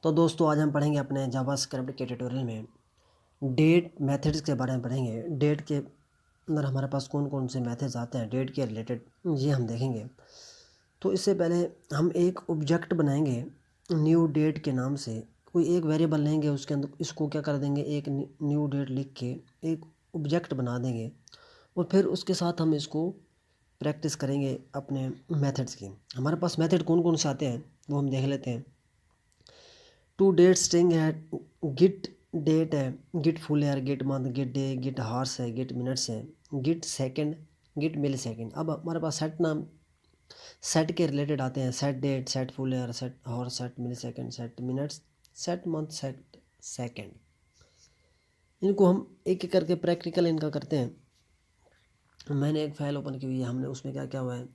तो दोस्तों आज हम पढ़ेंगे अपने जावास्क्रिप्ट के ट्यूटोरियल में डेट मेथड्स के बारे में पढ़ेंगे। डेट के अंदर हमारे पास कौन कौन से मेथड्स आते हैं डेट के रिलेटेड, ये हम देखेंगे। तो इससे पहले हम एक ऑब्जेक्ट बनाएंगे न्यू डेट के नाम से। कोई एक वेरिएबल लेंगे, उसके अंदर इसको क्या कर देंगे, एक न्यू डेट लिख के एक ऑब्जेक्ट बना देंगे और फिर उसके साथ हम इसको प्रैक्टिस करेंगे अपने मेथड्स की। हमारे पास मेथड कौन कौन से आते हैं वो हम देख लेते हैं। टू डेट स्ट्रिंग है, गिट डेट है, गिट फुल है, get month, get day, get hours है, गिट मिनट्स है, get second, get millisecond. अब हमारे पास सेट नाम सेट के रिलेटेड आते हैं। सेट डेट, सेट फुल है, set hours, set millisecond, set minutes, set month, set second. इनको हम एक एक करके प्रैक्टिकल इनका करते हैं। मैंने एक फाइल ओपन की हुई है, हमने उसमें क्या क्या हुआ है,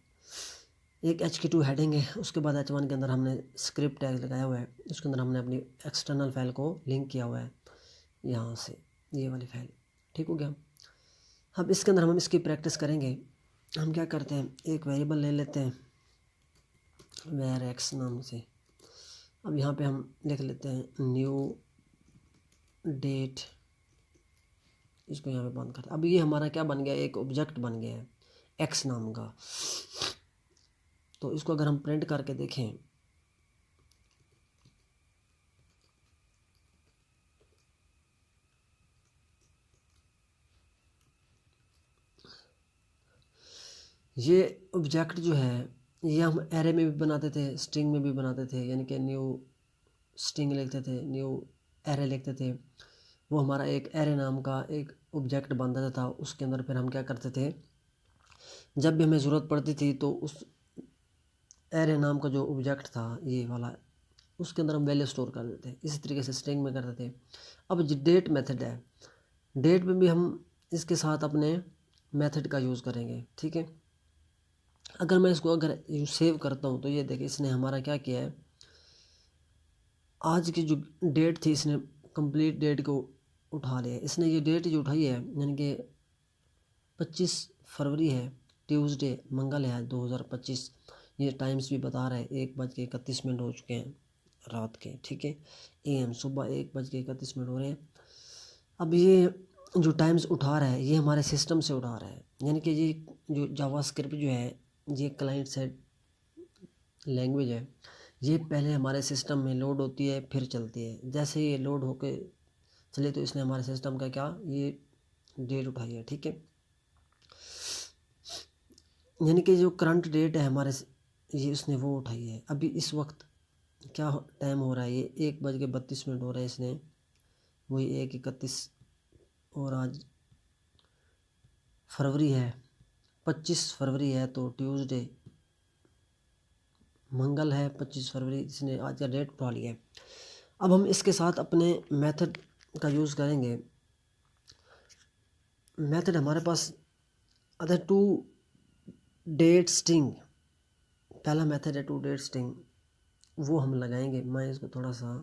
एक HK2 हेडिंग है, उसके बाद H1 के अंदर हमने स्क्रिप्ट टैग लगाया हुआ है, उसके अंदर हमने अपनी एक्सटर्नल फाइल को लिंक किया हुआ है यहाँ से, ये वाली फाइल। ठीक हो गया। अब इसके अंदर हम इसकी प्रैक्टिस करेंगे। हम क्या करते हैं, एक वेरिएबल ले लेते हैं वेर एक्स नाम से। अब यहाँ पे हम लिख लेते हैं न्यू डेट, इसको यहाँ पे बंद करते हैं। अब ये हमारा क्या बन गया, एक ऑब्जेक्ट बन गया है एक्स नाम का। तो इसको अगर हम प्रिंट करके देखें, ये ऑब्जेक्ट जो है ये हम एरे में भी बनाते थे, स्ट्रिंग में भी बनाते थे, यानी कि न्यू स्ट्रिंग लिखते थे, न्यू एरे लिखते थे। वो हमारा एक एरे नाम का एक ऑब्जेक्ट बन जाता था। उसके अंदर फिर हम क्या करते थे, जब भी हमें ज़रूरत पड़ती थी तो उस एरे नाम का जो ऑब्जेक्ट था ये वाला, उसके अंदर हम वैल्यू स्टोर कर देते थे। इसी तरीके से स्ट्रिंग में करते थे। अब जो डेट मेथड है, डेट में भी हम इसके साथ अपने मेथड का यूज़ करेंगे। ठीक है। अगर मैं इसको अगर सेव करता हूँ तो ये देखिए इसने हमारा क्या किया है, आज की जो डेट थी इसने कंप्लीट डेट को उठा लिया। इसने ये डेट जो उठाई है, यानी कि 25 फरवरी है, ट्यूसडे, मंगल है 2025। ये टाइम्स भी बता रहा है 1:31 हो चुके हैं रात के। ठीक है, AM सुबह 1:31 हो रहे हैं। अब ये जो टाइम्स उठा रहा है ये हमारे सिस्टम से उठा रहा है, यानी कि ये जो जावास्क्रिप्ट जो है ये क्लाइंट साइड लैंग्वेज है। ये पहले हमारे सिस्टम में लोड होती है फिर चलती है। जैसे ये लोड होके चले तो इसने हमारे सिस्टम का क्या ये डेट उठाई है। ठीक है, यानी कि जो करंट डेट है हमारे ये उसने वो उठाई है। अभी इस वक्त क्या टाइम हो रहा है, ये 1:32 हो रहा है। इसने वही 1:31 और आज फरवरी है, 25 फरवरी है, तो ट्यूसडे मंगल है 25 फरवरी, इसने आज का डेट उठा लिया है। अब हम इसके साथ अपने मेथड का यूज़ करेंगे। मेथड हमारे पास अदर टू डेट स्ट्रिंग, पहला मेथड है टू डेट स्ट्रिंग, वो हम लगाएंगे। मैं इसको थोड़ा सा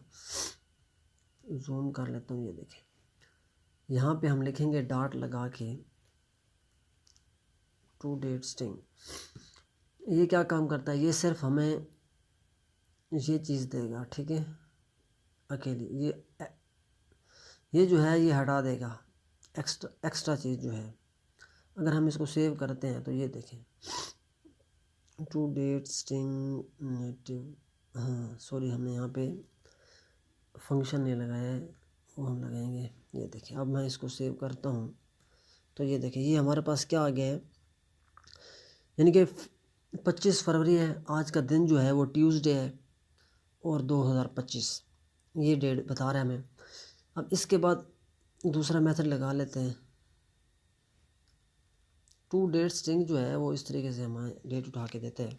जूम कर लेता हूँ। ये देखें, यहाँ पे हम लिखेंगे डॉट लगा के टू डेट स्ट्रिंग। ये क्या काम करता है, ये सिर्फ हमें ये चीज़ देगा। ठीक है, अकेली ये जो है ये हटा देगा एक्स्ट्रा चीज़ जो है। अगर हम इसको सेव करते हैं तो ये देखें टू डेट स्ट्रिंग नेटिव, हाँ सॉरी हमने यहाँ पे फंक्शन नहीं लगाया है, वो हम लगाएंगे। ये देखिए, अब मैं इसको सेव करता हूँ तो ये देखिए ये हमारे पास क्या आ गया है, यानी कि 25 फरवरी है, आज का दिन जो है वो ट्यूसडे है और 2025 ये डेट बता रहा है हमें। अब इसके बाद दूसरा मेथड लगा लेते हैं। टू डेट स्ट्रिंग जो है वो इस तरीके से हमें डेट उठा के देते हैं।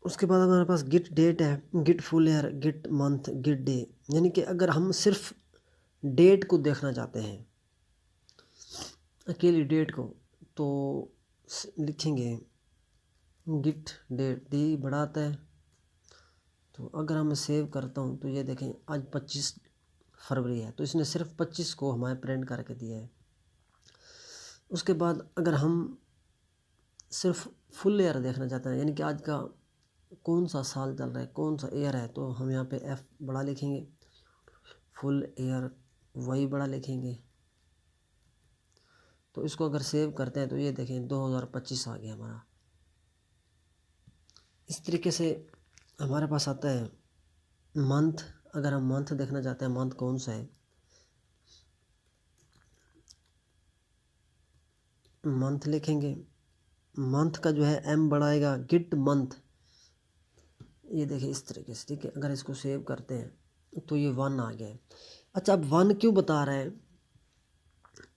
उसके बाद हमारे पास गिट डेट है, गिट फुल है, गिट मंथ, गिट डे। यानी कि अगर हम सिर्फ डेट को देखना चाहते हैं, अकेली डेट को, तो लिखेंगे गिट डेट, डी बढ़ाता है। तो अगर हम सेव करता हूँ तो ये देखें आज 25 फरवरी है, तो इसने सिर्फ 25 को हमारे प्रिंट करके दिया है। उसके बाद अगर हम सिर्फ फुल ईयर देखना चाहते हैं, यानी कि आज का कौन सा साल चल रहा है, कौन सा ईयर है, तो हम यहाँ पे एफ बड़ा लिखेंगे, फुल ईयर वाई बड़ा लिखेंगे। तो इसको अगर सेव करते हैं तो ये देखें 2025 आ गया हमारा। इस तरीके से हमारे पास आता है मंथ। अगर हम मंथ देखना चाहते हैं मंथ कौन सा है, मंथ लिखेंगे। मंथ का जो है एम बढ़ाएगा, गिट मंथ, ये देखिए इस तरीके से, ठीक है। अगर इसको सेव करते हैं तो ये 1 आ गया है। अच्छा, अब 1 क्यों बता रहा है,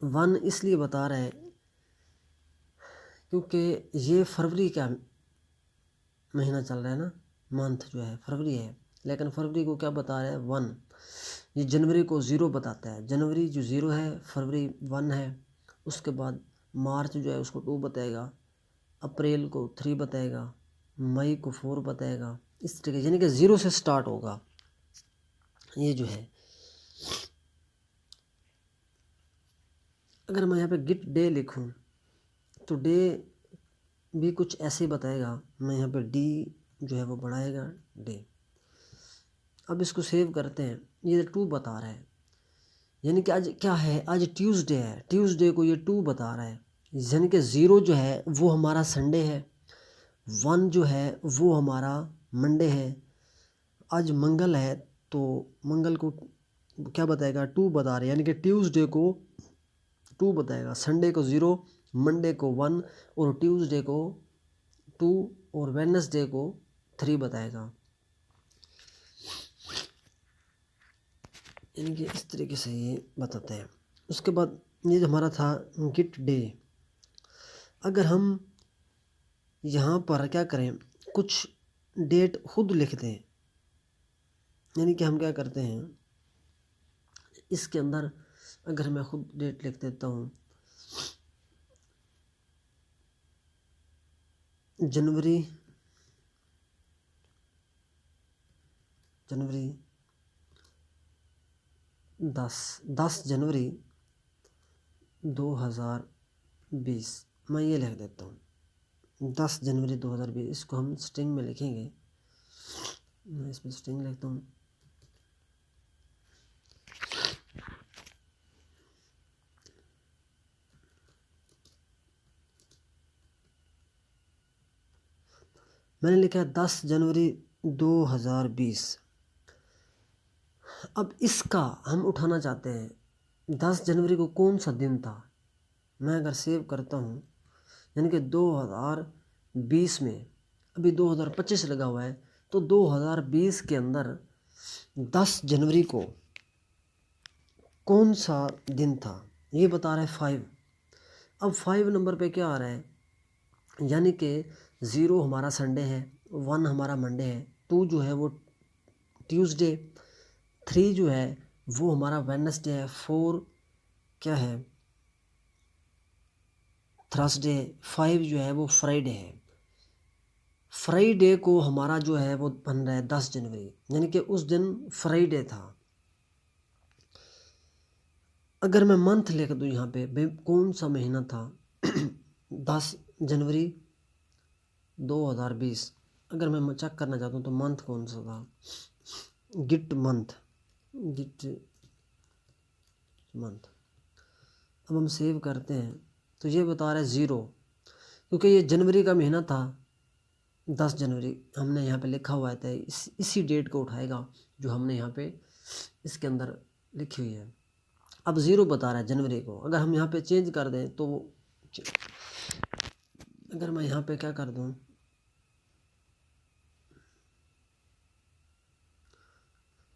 1 इसलिए बता रहा है क्योंकि ये फरवरी का महीना चल रहा है ना, मंथ जो है फरवरी है, लेकिन फरवरी को क्या बता रहा है 1। ये जनवरी को 0 बताता है, जनवरी जो 0 है, फरवरी 1 है। उसके बाद मार्च जो है उसको 2 बताएगा, अप्रैल को 3 बताएगा, मई को 4 बताएगा। इस तरीके यानी कि 0 से स्टार्ट होगा ये जो है। अगर मैं यहाँ पे गिट डे लिखूँ तो डे भी कुछ ऐसे बताएगा। मैं यहाँ पे डी जो है वो बढ़ाएगा डे। अब इसको सेव करते हैं, ये 2 बता रहा है, यानी कि आज क्या है, आज ट्यूसडे है, ट्यूसडे को ये 2 बता रहा है। यानी कि 0 जो है वो हमारा संडे है, 1 जो है वो हमारा मंडे है। आज मंगल है तो मंगल को क्या बताएगा 2 बता रहे हैं, यानी कि ट्यूसडे को 2 बताएगा, संडे को 0, मंडे को 1 और ट्यूसडे को 2 और वेडनेसडे को 3 बताएगा। यानी कि इस तरीके से ये बताते हैं। उसके बाद ये जो हमारा था गिट डे, अगर हम यहाँ पर क्या करें, कुछ डेट खुद लिख दें, यानी कि हम क्या करते हैं इसके अंदर, अगर मैं खुद डेट लिख देता हूँ, जनवरी 10 जनवरी 2020, मैं ये लिख देता हूँ 10 जनवरी 2020। इसको हम स्ट्रिंग में लिखेंगे, मैं इसमें स्ट्रिंग लिखता हूँ। मैंने लिखा 10 जनवरी 2020। अब इसका हम उठाना चाहते हैं 10 जनवरी को कौन सा दिन था। मैं अगर सेव करता हूँ, यानी कि 2020 में, अभी 2025 लगा हुआ है, तो 2020 के अंदर 10 जनवरी को कौन सा दिन था ये बता रहा है 5। अब 5 नंबर पे क्या आ रहा है, यानी कि 0 हमारा संडे है, 1 हमारा मंडे है, 2 जो है वो ट्यूसडे, 3 जो है वो हमारा वेडनेसडे है, 4 क्या है थर्सडे, 5 जो है वो फ्राइडे है। फ्राइडे को हमारा जो है वो बन रहा है 10 जनवरी, यानी कि उस दिन फ्राइडे था। अगर मैं मंथ लिख दूँ यहाँ पे भाई कौन सा महीना था 10 जनवरी 2020, अगर मैं चेक करना चाहता हूँ तो मंथ कौन सा था, गिट मंथ, गिट मंथ। अब हम सेव करते हैं तो ये बता रहा है 0, क्योंकि ये जनवरी का महीना था 10 जनवरी हमने यहाँ पे लिखा हुआ है, इसी डेट को उठाएगा जो हमने यहाँ पे इसके अंदर लिखी हुई है। अब 0 बता रहा है जनवरी को। अगर हम यहाँ पे चेंज कर दें तो अगर मैं यहाँ पे क्या कर दूँ,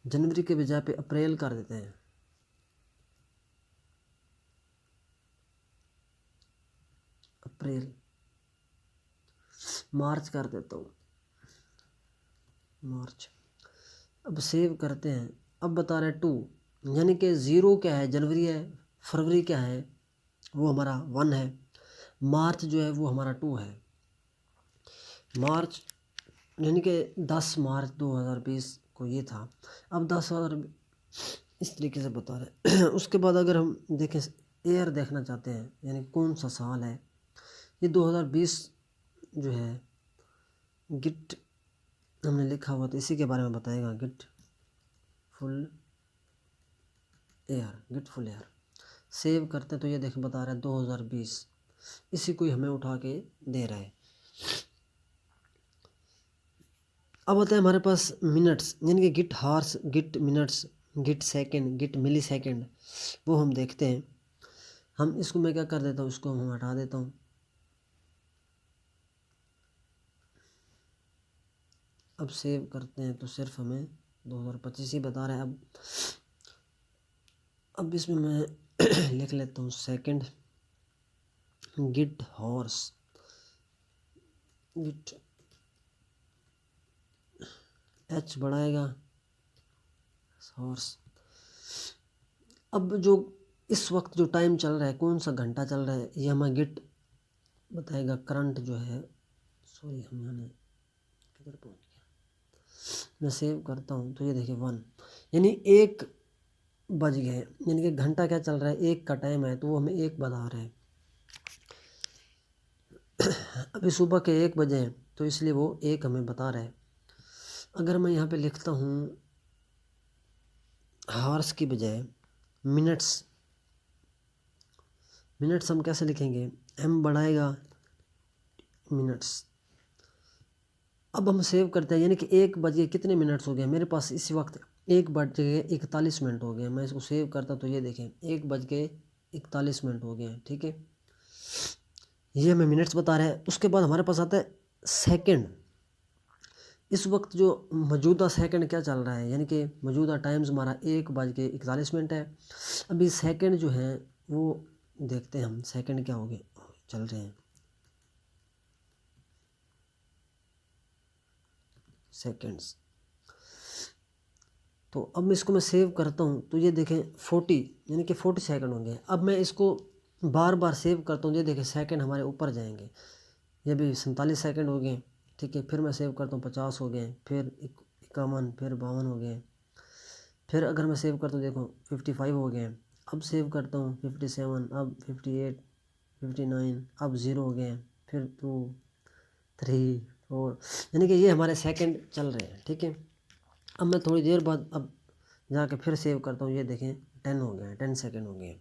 जनवरी के बजाय पे अप्रैल कर देते हैं, अप्रैल, मार्च कर देता हूँ, मार्च। अब सेव करते हैं। अब बता रहे हैं 2, यानी कि 0 क्या है जनवरी है, फरवरी क्या है वो हमारा 1 है, मार्च जो है वो हमारा 2 है। मार्च यानी कि 10 मार्च 2020 को ये था। अब 10 इस तरीके से बता रहे हैं। उसके बाद अगर हम देखें ईयर देखना चाहते हैं, यानी कौन सा साल है, ये 2020 जो है गिट हमने लिखा हुआ तो इसी के बारे में बताएगा। गेट फुल एयर सेव करते हैं तो ये देखें बता रहा है 2020, इसी को ही हमें उठा के दे रहा है। अब होता है हमारे पास मिनट्स, यानी कि get hours, get minutes, get second, get millisecond, वो हम देखते हैं। हम इसको मैं क्या कर देता हूँ, इसको हम हटा देता हूँ। अब सेव करते हैं तो सिर्फ हमें 2025 ही बता रहा है। अब इसमें मैं लिख लेता हूँ सेकंड, गिट हॉर्स, गिट एच बढ़ाएगा हॉर्स। अब जो इस वक्त जो टाइम चल रहा है, कौन सा घंटा चल रहा है, ये हमें गिट बताएगा। करंट जो है, सॉरी हम यहाँ किधर पहुँच गया, मैं सेव करता हूँ तो ये देखिए 1, यानी 1 बज गए, यानी कि घंटा क्या चल रहा है, 1 का टाइम है तो वो हमें 1 बता रहा है। अभी सुबह के 1 बजे हैं तो इसलिए वो 1 हमें बता रहा है। अगर मैं यहाँ पे लिखता हूँ हार्स की बजाय मिनट्स, मिनट्स हम कैसे लिखेंगे, एम बढ़ाएगा मिनट्स। अब हम सेव करते हैं, यानी कि 1 बजे कितने मिनट्स हो गए मेरे पास इसी वक्त, 1 बज के 41 मिनट हो गए। मैं इसको सेव करता तो ये देखें 1 बज के 41 मिनट हो गए हैं, ठीक है। ये हमें मिनट्स बता रहा है। उसके बाद हमारे पास आता है सेकंड। इस वक्त जो मौजूदा सेकंड क्या चल रहा है, यानी कि मौजूदा टाइम्स हमारा 1 बज के 41 मिनट है। अभी सेकंड जो है वो देखते हैं हम, सेकंड क्या हो गए चल रहे हैं सेकंड्स। तो अब मैं इसको मैं सेव करता हूँ तो ये देखें 40, यानी कि 40 सेकंड होंगे। अब मैं इसको बार बार सेव करता हूँ, ये देखें सेकंड हमारे ऊपर जाएंगे। ये भी 47 सेकंड हो गए, ठीक है। फिर मैं सेव करता हूँ 50 हो गए, फिर 51, फिर 52 हो गए। फिर अगर मैं सेव करता हूँ देखो 55 हो गए। अब सेव करता हूँ 57, अब 58, 59, अब 0 हो गए। फिर 2, 3, 4, यानी कि ये हमारे सेकंड चल रहे हैं, ठीक है। अब मैं थोड़ी देर बाद अब जाके फिर सेव करता हूँ, ये देखें 10 हो गए, 10 सेकंड हो गए।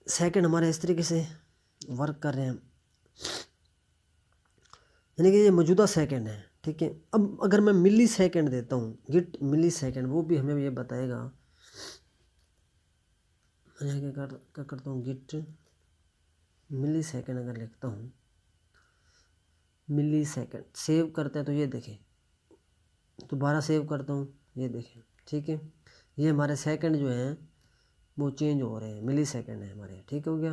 सेकंड हमारे इस तरीके से वर्क कर रहे हैं, यानी कि ये मौजूदा सेकंड है, ठीक है। अब अगर मैं मिली सेकंड देता हूँ, गिट मिली सेकंड, वो भी हमें ये बताएगा। मैं यहाँ क्या करता हूँ, गिट मिली सेकंड अगर लिखता हूँ, मिली सेकंड सेव करते हैं तो ये देखें, दोबारा सेव करता हूँ, ये देखें, ठीक है। ये हमारे सेकंड जो हैं वो चेंज हो रहे हैं, मिली सेकंड है हमारे, ठीक हो गया।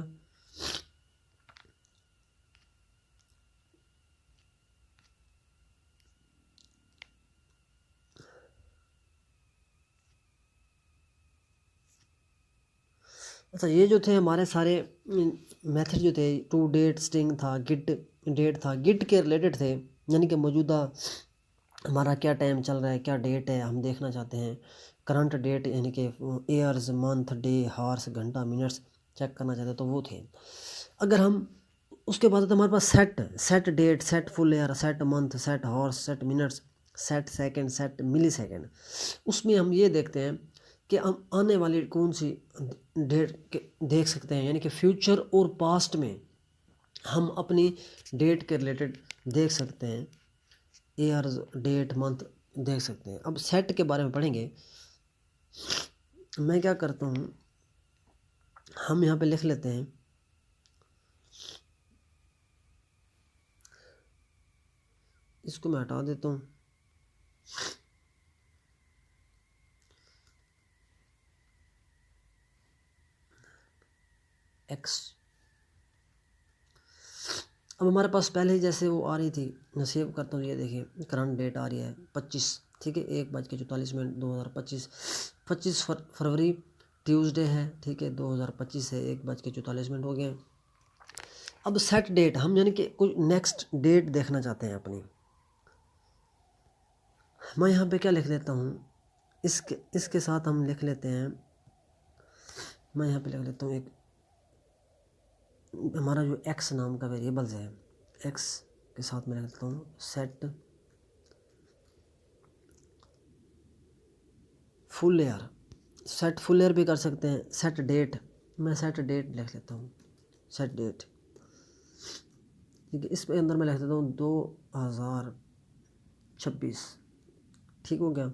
अच्छा, ये जो थे हमारे सारे मेथड जो थे, टू डेट स्ट्रिंग था, गिट डेट था, गिट के रिलेटेड थे, यानी कि मौजूदा हमारा क्या टाइम चल रहा है, क्या डेट है हम देखना चाहते हैं। करंट डेट यानी कि ईयर्स, मंथ, डे, हार्स, घंटा, मिनट्स चेक करना चाहते हैं तो वो थे। अगर हम उसके बाद हमारे पास set date, set full year, set month, set hours, set minutes, set second, set millisecond. उसमें हम ये देखते हैं कि हम आने वाली कौन सी डेट देख सकते हैं, यानी कि फ्यूचर और पास्ट में हम अपनी डेट के रिलेटेड देख सकते हैं, ईयर्स, डेट, मंथ देख सकते हैं। अब सेट के बारे में पढ़ेंगे। मैं क्या करता हूँ, हम यहाँ पे लिख लेते हैं इसको मैं हटा देता हूँ। एक्स, अब हमारे पास पहले ही जैसे वो आ रही थी, मैं सेव करता हूँ, ये देखिए करंट डेट आ रही है 25, ठीक है, 1 बज के 44 मिनट 2025, 25 फरवरी ट्यूसडे है, ठीक है, 2025 है, 1 बज के 44 मिनट हो गए। अब सेट डेट हम यानी कि कोई नेक्स्ट डेट देखना चाहते हैं अपनी। मैं यहाँ पे क्या लिख देता हूँ, इसके साथ हम लिख लेते हैं, मैं यहाँ पे लिख लेता हूँ एक हमारा जो एक्स नाम का वेरिएबल्स है, एक्स के साथ मैं लिख देता हूँ set full year. Set full year भी कर सकते हैं। सेट डेट, मैं सेट डेट लिख लेता हूँ, सेट डेट। ठीक है, इस पे अंदर मैं लिख देता हूँ 2026। ठीक हो गया,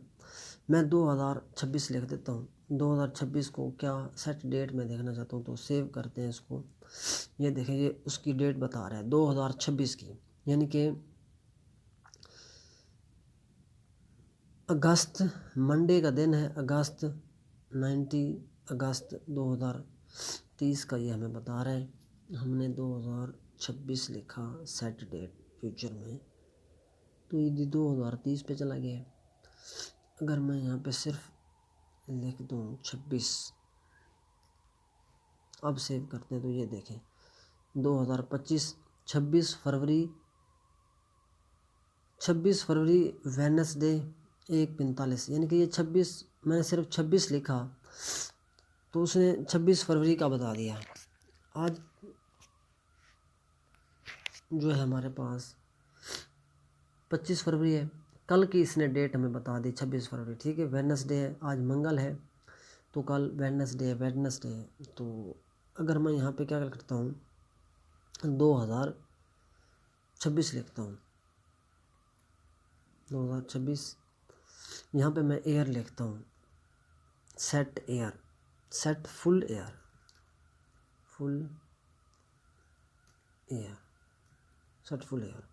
मैं 2026 लिख देता हूँ। 2026 को क्या सेट डेट में देखना चाहता हूँ, तो सेव करते हैं इसको। ये देखें, ये उसकी डेट बता रहा है 2026 की, यानी कि अगस्त, मंडे का दिन है अगस्त, 19 अगस्त 2030 का ये हमें बता रहा है। हमने 2026 लिखा सेट डेट फ्यूचर में, तो ये 2030 पे चला गया। अगर मैं यहाँ पे सिर्फ लिख दूँ 26, अब सेव करते हैं, तो ये देखें 2025 26 फरवरी वेडनेसडे 1:45, यानी कि ये 26, मैंने सिर्फ 26 लिखा तो उसने 26 फरवरी का बता दिया। आज जो है हमारे पास 25 फरवरी है, कल की इसने डेट हमें बता दी 26 फरवरी। ठीक है, वेडनेसडे है, आज मंगल है तो कल वेडनेसडे है। तो अगर मैं यहाँ पे क्या करता हूँ 2026 लिखता हूँ, 2026, यहाँ पे मैं एयर लिखता हूँ set air, set full air, set full air.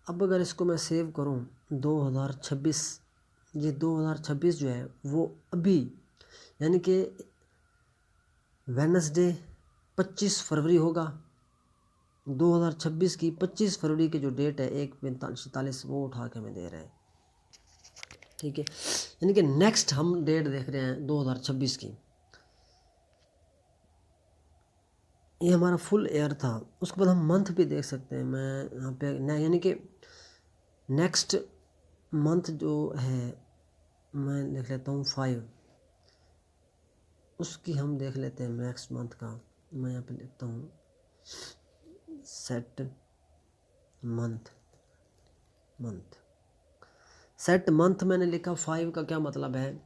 अब अगर इसको मैं सेव करूं 2026, ये 2026 जो है वो अभी, यानी कि वेडनेसडे 25 फरवरी होगा। 2026 की 25 फरवरी की जो डेट है 1:45 वो उठा के हमें दे रहे हैं। ठीक है, यानी कि नेक्स्ट हम डेट देख रहे हैं 2026 की। ये हमारा फुल ईयर था। उसके बाद हम मंथ भी देख सकते हैं। मैं यहाँ पे यानी कि नेक्स्ट मंथ जो है मैं लिख लेता हूँ 5, उसकी हम देख लेते हैं नेक्स्ट मंथ का। मैं यहाँ पे लिखता हूँ सेट मंथ, सेट मंथ मैंने लिखा। 5 का क्या मतलब है,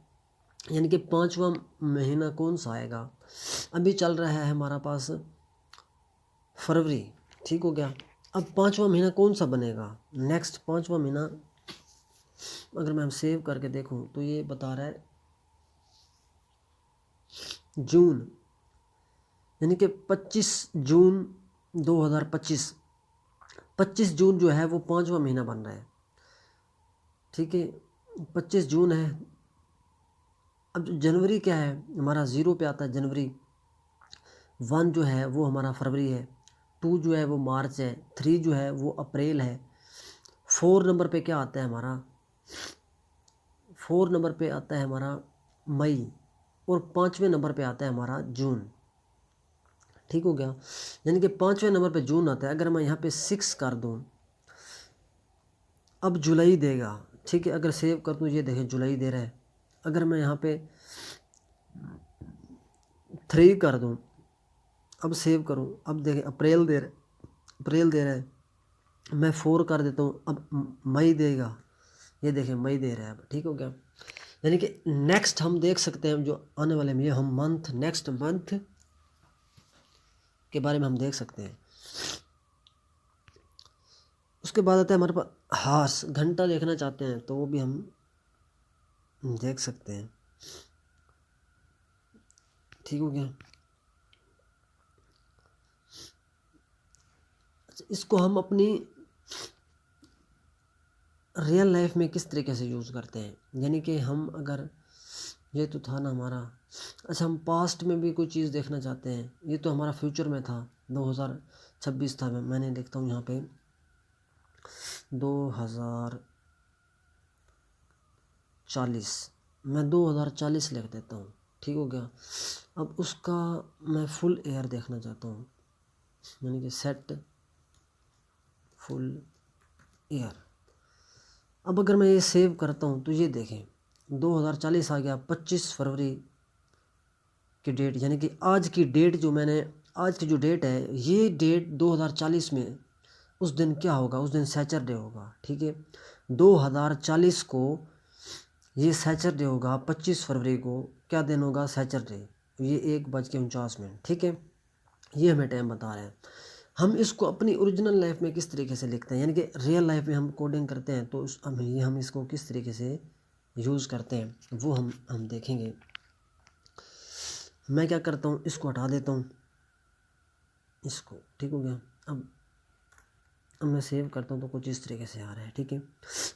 यानी कि 5वां महीना कौन सा आएगा। अभी चल रहा है हमारा पास फरवरी, ठीक हो गया। अब 5वां महीना कौन सा बनेगा, नेक्स्ट 5वां महीना अगर मैं सेव करके देखूं तो ये बता रहा है जून, यानी कि 25 जून 2025। 25 जून जो है वो 5वां महीना बन रहा है। ठीक है, 25 जून है। अब जनवरी क्या है हमारा 0 पे आता है जनवरी। 1 जो है वो हमारा फरवरी है, 2 जो है वो मार्च है, 3 जो है वो अप्रैल है। 4 नंबर पे क्या आता है हमारा, 4 नंबर पे आता है हमारा मई, और 5वें नंबर पे आता है हमारा जून। ठीक हो गया, यानी कि 5वें नंबर पे जून आता है। अगर मैं यहाँ पे 6 कर दूँ, अब जुलाई देगा। ठीक है, अगर सेव कर दूँ, ये देखें जुलाई दे रहा है। अगर मैं यहाँ पे 3 कर दूँ, अब सेव करूँ, अब देखें अप्रैल दे रहा है। मैं 4 कर देता हूँ, अब मई देगा। ये देखें मई दे रहा है अब। ठीक हो गया, यानी कि नेक्स्ट हम देख सकते हैं जो आने वाले में, ये हम मंथ, नेक्स्ट मंथ के बारे में हम देख सकते हैं। उसके बाद आता है हमारे पास हार्स, घंटा देखना चाहते हैं तो वो भी हम देख सकते हैं। ठीक हो गया, इसको हम अपनी रियल लाइफ में किस तरीके से यूज़ करते हैं, यानी कि हम अगर, ये तो था ना हमारा, अच्छा हम पास्ट में भी कोई चीज़ देखना चाहते हैं। ये तो हमारा फ्यूचर में था, 2026 था। मैंने लिखता हूँ यहाँ पे 2040, मैं 2040 लिख देता हूँ। ठीक हो गया, अब उसका मैं फुल ईयर देखना चाहता हूँ, यानी कि सेट फुल ईयर। अब अगर मैं ये सेव करता हूँ तो ये देखें 2040 आ गया। 25 फरवरी की डेट, यानी कि आज की डेट जो मैंने, आज की जो डेट है ये डेट 2040 में उस दिन क्या होगा, उस दिन सैटरडे होगा, ठीक है। 2040 को ये सैटरडे होगा, 25 फरवरी को क्या दिन होगा, सैटरडे, ये 1:49, ठीक है। ये हमें टाइम बता रहे हैं। हम इसको अपनी ओरिजिनल लाइफ में किस तरीके से लिखते हैं, यानी कि रियल लाइफ में हम कोडिंग करते हैं, तो हम इसको किस तरीके से यूज़ करते हैं वो हम देखेंगे। मैं क्या करता हूँ, इसको हटा देता हूँ, इसको, ठीक हो गया। अब मैं सेव करता हूँ तो कुछ इस तरीके से आ रहा है, ठीक है।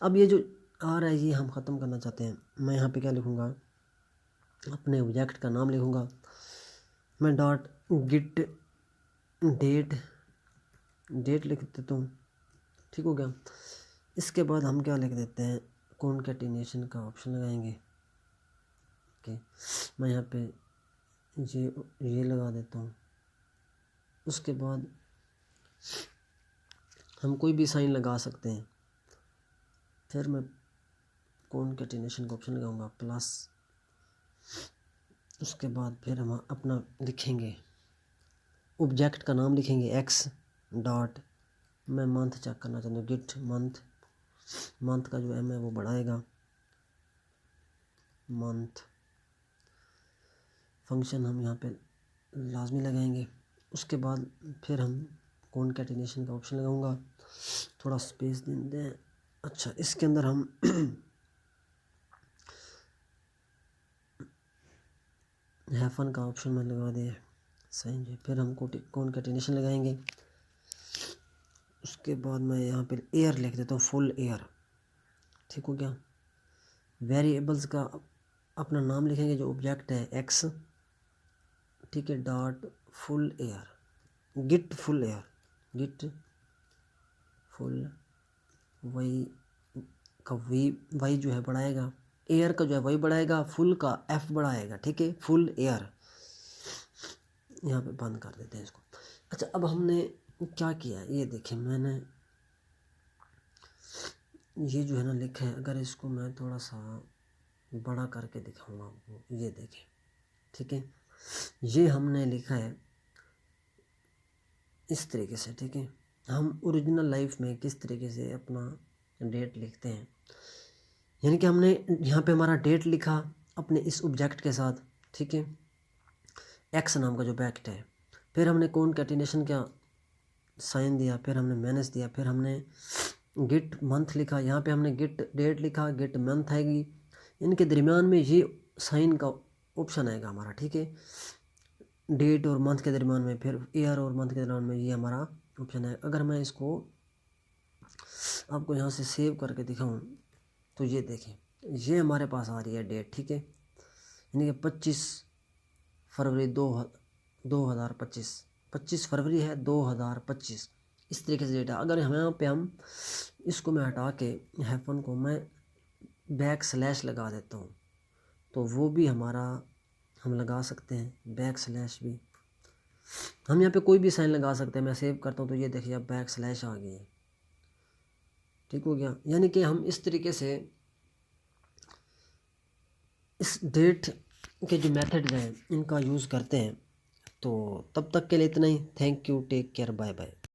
अब ये जो आ रहा है ये हम ख़त्म करना चाहते हैं। मैं यहाँ पे क्या लिखूँगा, अपने ऑब्जेक्ट का नाम लिखूँगा मैं, डॉट गिट डेट लिख देता हूँ, ठीक हो गया। इसके बाद हम क्या लिख देते हैं, कॉनकैटिनेशन का ऑप्शन लगाएंगे, ओके। मैं यहाँ पे ये लगा देता हूँ। उसके बाद हम कोई भी साइन लगा सकते हैं। फिर मैं कॉनकैटिनेशन का ऑप्शन लगाऊंगा प्लस, उसके बाद फिर हम अपना लिखेंगे, ऑब्जेक्ट का नाम लिखेंगे एक्स डॉट, मैं मंथ चेक करना चाहता हूँ, गिट मंथ का जो एम है वो बढ़ाएगा, मंथ फंक्शन हम यहाँ पे लाजमी लगाएंगे। उसके बाद फिर हम कॉनकैटिनेशन का ऑप्शन लगाऊंगा, थोड़ा स्पेस दें। अच्छा, इसके अंदर हम हैफन का ऑप्शन में लगा दिए, सही है। फिर हम कॉनकैटिनेशन लगाएंगे। उसके बाद मैं यहाँ पे एयर लिख देता हूँ, फुल एयर, ठीक हो गया। वेरिएबल्स का अपना नाम लिखेंगे, जो ऑब्जेक्ट है एक्स, ठीक है, डॉट फुल एयर, गिट फुल एयर, गिट फुल वाई जो है बढ़ाएगा, एयर का जो है वाई बढ़ाएगा, फुल का एफ बढ़ाएगा, ठीक है, फुल एयर। यहाँ पे बंद कर देते हैं इसको। अच्छा, अब हमने क्या किया, ये देखें, मैंने ये जो है ना लिखा है, अगर इसको मैं थोड़ा सा बड़ा करके दिखाऊंगा आपको, ये देखें, ठीक है। ये हमने लिखा है इस तरीके से, ठीक है। हम ओरिजिनल लाइफ में किस तरीके से अपना डेट लिखते हैं, यानी कि हमने यहाँ पे हमारा डेट लिखा अपने इस ऑब्जेक्ट के साथ, ठीक है, एक्स नाम का जो ऑब्जेक्ट है। फिर हमने कॉनकैटिनेशन का साइन दिया, फिर हमने माइनस दिया, फिर हमने गिट मंथ लिखा, यहाँ पे हमने गिट डेट लिखा, गिट मंथ आएगी, इनके दरमियान में ये साइन का ऑप्शन आएगा हमारा, ठीक है। डेट और मंथ के दरमियान में, फिर ईयर और मंथ के दरमियान में ये हमारा ऑप्शन है। अगर मैं इसको आपको यहाँ से सेव करके दिखाऊँ तो ये देखें, ये हमारे पास आ रही है डेट, ठीक है, यानी कि 25 फरवरी 2025, 25 फरवरी है 2025, इस तरीके से डेट है। अगर यहाँ पे हम इसको मैं हटा के हैफन को मैं बैक स्लैश लगा देता हूँ, तो वो भी हमारा हम लगा सकते हैं, बैक स्लैश भी हम यहाँ पे कोई भी साइन लगा सकते हैं। मैं सेव करता हूँ तो ये देखिए अब बैक स्लैश आ गई है, ठीक हो गया। यानी कि हम इस तरीके से इस डेट के जो मेथड्स हैं इनका यूज़ करते हैं। तो तब तक के लिए इतना ही। Thank you, take care, bye bye.